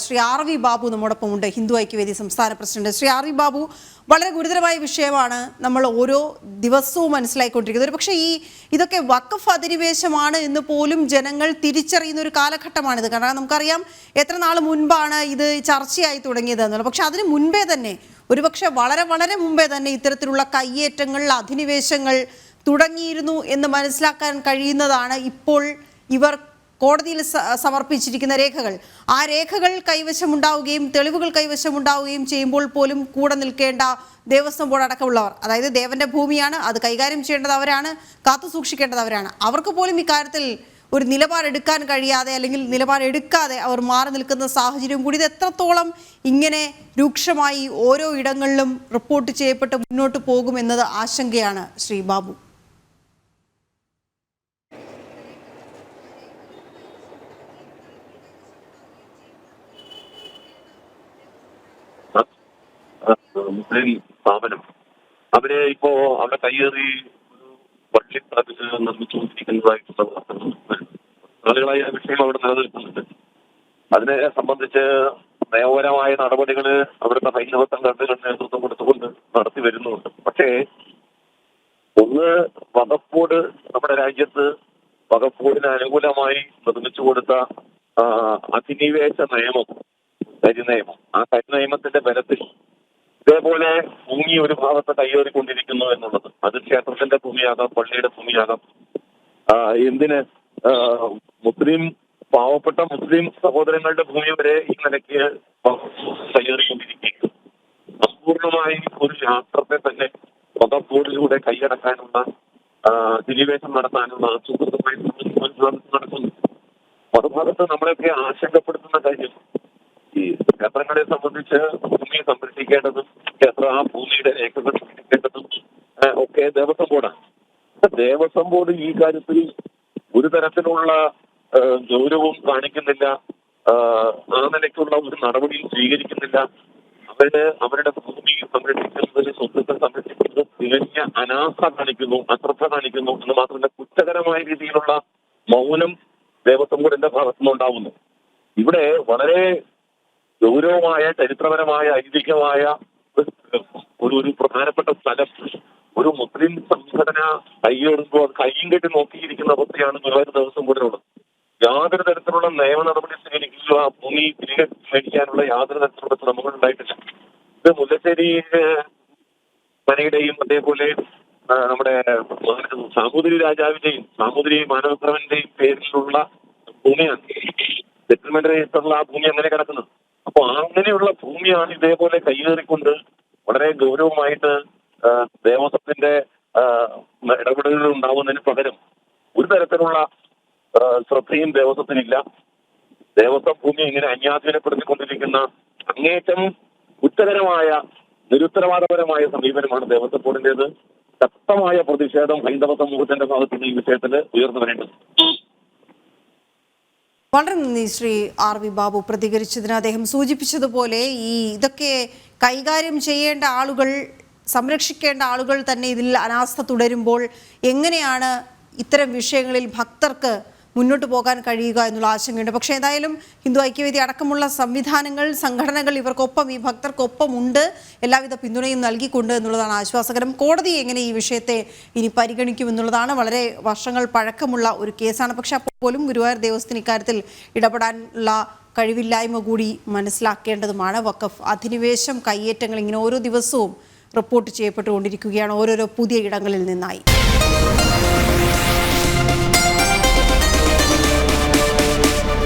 Shri RV Babu നമ്മോടൊപ്പം ഉണ്ട്, ഹിന്ദു ഐക്യവേദി സംസ്ഥാന പ്രസിഡന്റ്. ശ്രീ RV ബാബു, വളരെ ഗുരുതരമായ വിഷയമാണ് നമ്മൾ ഓരോ ദിവസവും മനസ്സിലായിക്കൊണ്ടിരിക്കുന്നത്. പക്ഷേ ഇതൊക്കെ വഖഫ് അധിനിവേശമാണ് എന്ന് പോലും ജനങ്ങൾ തിരിച്ചറിയുന്ന ഒരു കാലഘട്ടമാണിത്. കാരണം നമുക്കറിയാം എത്ര നാൾ മുൻപാണ് ഇത് ചർച്ചയായി തുടങ്ങിയത് എന്നുള്ളത്. പക്ഷെ അതിന് മുൻപേ തന്നെ, ഒരുപക്ഷെ വളരെ വളരെ മുമ്പേ തന്നെ ഇത്തരത്തിലുള്ള കയ്യേറ്റങ്ങൾ, അധിനിവേശങ്ങൾ തുടങ്ങിയിരുന്നു എന്ന് മനസ്സിലാക്കാൻ കഴിയുന്നതാണ് ഇപ്പോൾ ഇവർ കോടതിയിൽ സമർപ്പിച്ചിരിക്കുന്ന രേഖകൾ. ആ രേഖകൾ കൈവശമുണ്ടാവുകയും തെളിവുകൾ കൈവശമുണ്ടാവുകയും ചെയ്യുമ്പോൾ പോലും കൂടെ നിൽക്കേണ്ട ദേവസ്വം ബോർഡ് അടക്കമുള്ളവർ, അതായത് ദേവന്റെ ഭൂമിയാണ്, അത് കൈകാര്യം ചെയ്യേണ്ടത് അവരാണ്, കാത്തു സൂക്ഷിക്കേണ്ടത് അവരാണ്, അവർക്ക് പോലും ഇക്കാര്യത്തിൽ ഒരു നിലപാടെടുക്കാൻ കഴിയാതെ അല്ലെങ്കിൽ നിലപാടെടുക്കാതെ അവർ മാറി നിൽക്കുന്ന സാഹചര്യം കൂടി. ഇത് എത്രത്തോളം ഇങ്ങനെ രൂക്ഷമായി ഓരോ ഇടങ്ങളിലും റിപ്പോർട്ട് ചെയ്യപ്പെട്ട് മുന്നോട്ട് പോകുമെന്നത് ആശങ്കയാണ് ശ്രീ ബാബു. മുസ്ലിം സ്ഥാപനം അവരെ ഇപ്പോ അവിടെ കയ്യേറി പള്ളി നിർമ്മിച്ചുകൊണ്ടിരിക്കുന്നതായിട്ടുള്ള ആളുകളായി ആ വിഷയം അവിടെ നിലനിൽക്കുന്നുണ്ട്. അതിനെ സംബന്ധിച്ച് നിയമപരമായ നടപടികൾ അവിടുത്തെ ഹൈന്ദവ സംഘടനകൾ നേതൃത്വം കൊടുത്തുകൊണ്ട് നടത്തി വരുന്നുണ്ട്. പക്ഷേ ഒന്ന്, വഖഫ് ബോർഡ് നമ്മുടെ രാജ്യത്ത് വഖഫ് ബോർഡിന് അനുകൂലമായി നിർമ്മിച്ചു കൊടുത്ത അധിനിവേശ നിയമം, കരിനിയമം, ആ കരിനിയമത്തിന്റെ ബലത്തിൽ ഇതേപോലെ ഭൂമി ഒരു ഭാഗത്ത് കയ്യേറിക്കൊണ്ടിരിക്കുന്നു എന്നുള്ളത്, അത് ക്ഷേത്രത്തിന്റെ ഭൂമിയാകാം, പള്ളിയുടെ ഭൂമിയാകാം, എന്തിന് മുസ്ലിം പാവപ്പെട്ട മുസ്ലിം സഹോദരങ്ങളുടെ ഭൂമി വരെ ഈ നിലയ്ക്ക് കയ്യേറിക്കൊണ്ടിരിക്കുന്നു. സമ്പൂർണമായി ഒരു രാഷ്ട്രത്തെ തന്നെ വഖഫ് ബോർഡിലൂടെ കൈയടക്കാനുള്ള അധിനിവേശം നടത്താനുള്ള ആസൂത്രിതമായി നടക്കുന്നു. മറുഭാഗത്ത് നമ്മളെയൊക്കെ ആശങ്കപ്പെടുത്തുന്ന കാര്യം, ഈ ക്ഷേത്രങ്ങളെ സംബന്ധിച്ച് ഭൂമിയെ സംരക്ഷിക്കേണ്ടതും ആ ഭൂമിയുടെ രേഖകൾ സംരക്ഷിക്കേണ്ടതും ഒക്കെ ദേവസ്വം ബോർഡാണ്. ദേവസ്വം ബോർഡ് ഈ കാര്യത്തിൽ ഒരു തരത്തിലുള്ള ഗൗരവവും കാണിക്കുന്നില്ല, ആ നിലയ്ക്കുള്ള ഒരു നടപടിയും സ്വീകരിക്കുന്നില്ല. അവരുടെ ഭൂമി സംരക്ഷിക്കുന്നതിൽ, സ്വത്തുക്കൾ സംരക്ഷിക്കുന്നത് തികഞ്ഞ അനാസ്ഥ കാണിക്കുന്നു, അശ്രദ്ധ കാണിക്കുന്നു എന്ന് മാത്രമല്ല, കുറ്റകരമായ രീതിയിലുള്ള മൗനം ദേവസ്വം ബോർഡിന്റെ ഭാഗത്തുനിന്നുണ്ടാവുന്നു. ഇവിടെ വളരെ ഗൗരവമായ, ചരിത്രപരമായ, ഐതിഹ്യമായ ഒരു പ്രധാനപ്പെട്ട സ്ഥലം ഒരു മുസ്ലിം സംഘടന കൈയേറുമ്പോൾ കയ്യും കെട്ടി നോക്കിയിരിക്കുന്ന അവസ്ഥയാണ് ഗുരുവായൂർ ദേവസ്വം ബോർഡിനുള്ളത്. യാതൊരു തരത്തിലുള്ള നിയമ നടപടി സ്വീകരിക്കുക, ഭൂമി തിരികെ മേടിക്കാനുള്ള യാതൊരു തരത്തിലുള്ള ശ്രമങ്ങൾ ഉണ്ടായിട്ടില്ല. ഇത് മുല്ലശ്ശേരി മനയുടെയും അതേപോലെ നമ്മുടെ സാമൂതിരി രാജാവിന്റെയും സാമൂതിരി മാനവക്രമന്റെയും പേരിലുള്ള ഭൂമിയാണ്. സെറ്റിൽമെന്റ് രജിസ്റ്ററിൽ ആ ഭൂമി അങ്ങനെ കിടക്കുന്നത്. അപ്പൊ അങ്ങനെയുള്ള ഭൂമിയാണ് ഇതേപോലെ കയ്യേറിക്കൊണ്ട് വളരെ ഗൗരവമായിട്ട് ദേവസ്വത്തിന്റെ ഇടപെടലുകൾ ഉണ്ടാവുന്നതിന് പകരം ഒരു തരത്തിലുള്ള ശ്രദ്ധയും ദേവസ്വത്തിനില്ല. ദേവസ്വം ഭൂമി ഇങ്ങനെ അന്യാധീനപ്പെടുത്തിക്കൊണ്ടിരിക്കുന്ന അങ്ങേറ്റം കുറ്റകരമായ, നിരുത്തരവാദപരമായ സമീപനമാണ് ദേവസ്വം ബോർഡിന്റേത്. ശക്തമായ പ്രതിഷേധം ഹൈന്ദവ സമൂഹത്തിന്റെ ഭാഗത്തുനിന്ന് ഈ വിഷയത്തിൽ ഉയർന്നു വരേണ്ടത്. വളരെ നന്ദി ശ്രീ RV ബാബു പ്രതികരിച്ചതിന്. അദ്ദേഹം സൂചിപ്പിച്ചതുപോലെ ഇതൊക്കെ കൈകാര്യം ചെയ്യേണ്ട ആളുകൾ, സംരക്ഷിക്കേണ്ട ആളുകൾ തന്നെ ഇതിൽ അനാസ്ഥ തുടരുമ്പോൾ എങ്ങനെയാണ് ഇത്തരം വിഷയങ്ങളിൽ ഭക്തർക്ക് മുന്നോട്ട് പോകാൻ കഴിയുക എന്നുള്ള ആശങ്കയുണ്ട്. പക്ഷേ എന്തായാലും ഹിന്ദു ഐക്യവേദി അടക്കമുള്ള സംവിധാനങ്ങൾ, സംഘടനകൾ ഇവർക്കൊപ്പം, ഈ ഭക്തർക്കൊപ്പം ഉണ്ട്, എല്ലാവിധ പിന്തുണയും നൽകിക്കൊണ്ട് എന്നുള്ളതാണ് ആശ്വാസകരം. കോടതി എങ്ങനെ ഈ വിഷയത്തെ ഇനി പരിഗണിക്കുമെന്നുള്ളതാണ്. വളരെ വർഷങ്ങൾ പഴക്കമുള്ള ഒരു കേസാണ്. പക്ഷെ അപ്പോൾ പോലും ഗുരുവായൂർ ദേവസ്വത്തിന് ഇക്കാര്യത്തിൽ ഇടപെടാനുള്ള കഴിവില്ലായ്മ കൂടി മനസ്സിലാക്കേണ്ടതുമാണ്. വഖഫ് അധിനിവേശം, കയ്യേറ്റങ്ങൾ ഇങ്ങനെ ഓരോ ദിവസവും റിപ്പോർട്ട് ചെയ്യപ്പെട്ടുകൊണ്ടിരിക്കുകയാണ്, ഓരോരോ പുതിയ ഇടങ്ങളിൽ നിന്നായി.